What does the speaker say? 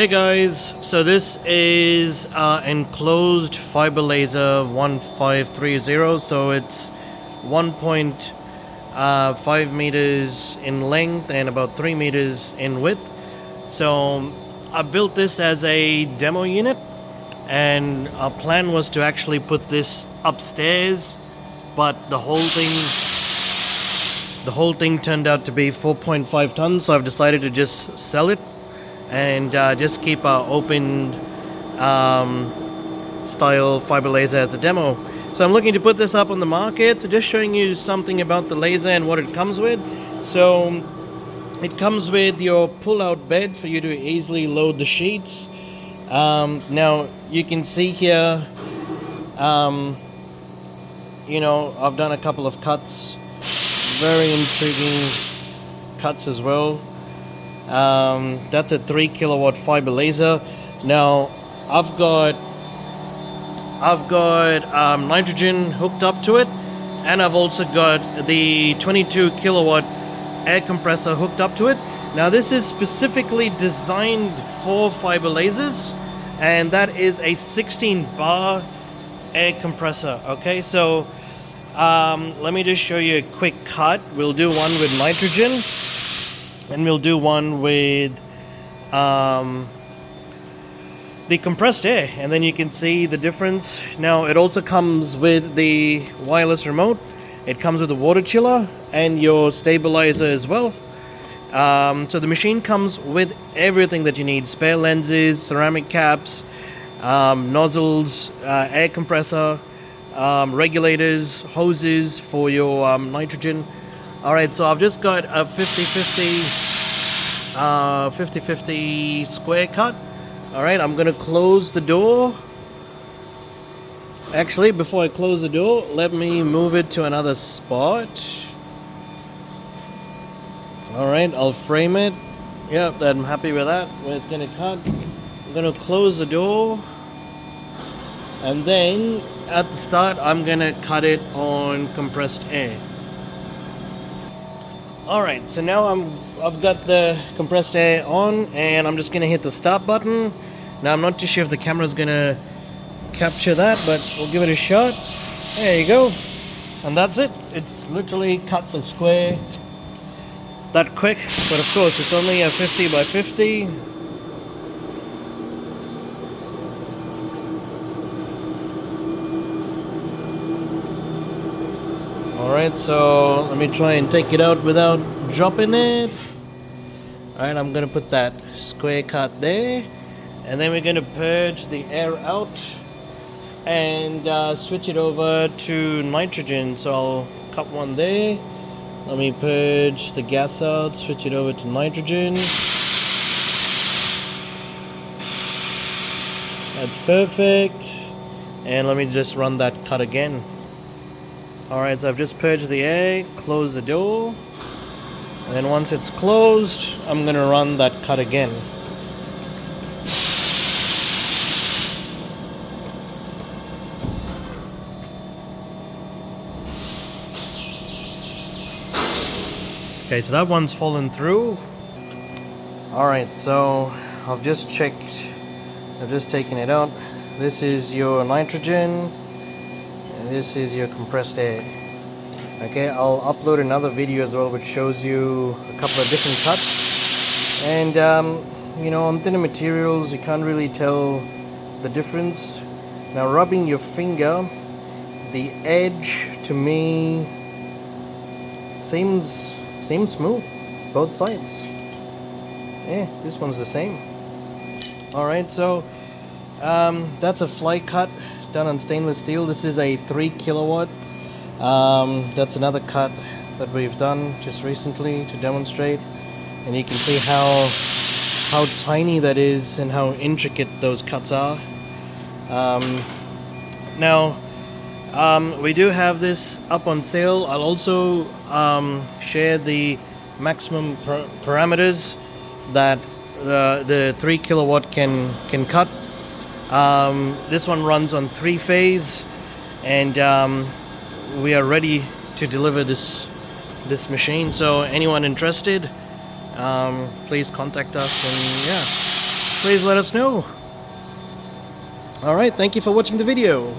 Hey guys, so this is enclosed fiber laser 1530, so it's 1.5 meters in length and about 3 meters in width. So I built this as a demo unit, and our plan was to actually put this upstairs, but the whole thing turned out to be 4.5 tons, so I've decided to just sell it and just keep our open style fiber laser as a demo. So I'm looking to put this up on the market, so just showing you something about the laser and what it comes with. So it comes with your pull-out bed for you to easily load the sheets. Now you can see here, I've done a couple of cuts, very intriguing cuts as well. That's a 3 kilowatt fiber laser. Now I've got nitrogen hooked up to it, and I've also got the 22 kilowatt air compressor hooked up to it. Now this is specifically designed for fiber lasers, and that is a 16 bar air compressor. Okay, so let me just show you a quick cut. We'll do one with nitrogen, and we'll do one with the compressed air, and then you can see the difference. Now it also comes with the wireless remote. It comes with a water chiller and your stabilizer as well. So the machine comes with everything that you need: spare lenses, ceramic caps, nozzles, air compressor, regulators, hoses for your nitrogen. Alright, so I've just got a 50-50 square cut. Alright, I'm gonna close the door. Actually, before I close the door, let me move it to another spot. Alright, I'll frame it. Yep, I'm happy with that, where it's gonna cut. I'm gonna close the door, and then at the start I'm gonna cut it on compressed air. Alright, so now I've got the compressed air on, and I'm just gonna hit the start button. Now I'm not too sure if the camera's gonna capture that, but we'll give it a shot. There you go. And that's it. It's literally cut the square that quick, but of course it's only a 50 by 50. Alright, so let me try and take it out without dropping it. Alright, I'm gonna put that square cut there, and then we're gonna purge the air out and switch it over to nitrogen. So I'll cut one there. Let me purge the gas out, switch it over to nitrogen. That's perfect. And let me just run that cut again. Alright, so I've just purged the air, close the door, and then once it's closed, I'm gonna run that cut again. Okay, so that one's fallen through. Alright, so I've just checked, I've just taken it out. This is your nitrogen, and this is your compressed air. Okay, I'll upload another video as well which shows you a couple of different cuts. And on thinner materials you can't really tell the difference. Now rubbing your finger, the edge to me seems smooth, both sides. Yeah, this one's the same. Alright, so that's a fly cut done on stainless steel. This is a 3 kilowatt. That's another cut that we've done just recently to demonstrate, and you can see how tiny that is and how intricate those cuts are. Now we do have this up on sale. I'll also share the maximum parameters that the 3 kilowatt can cut. This one runs on 3-phase, and we are ready to deliver this machine. So anyone interested, please contact us, and yeah. please let us know. Alright, thank you for watching the video.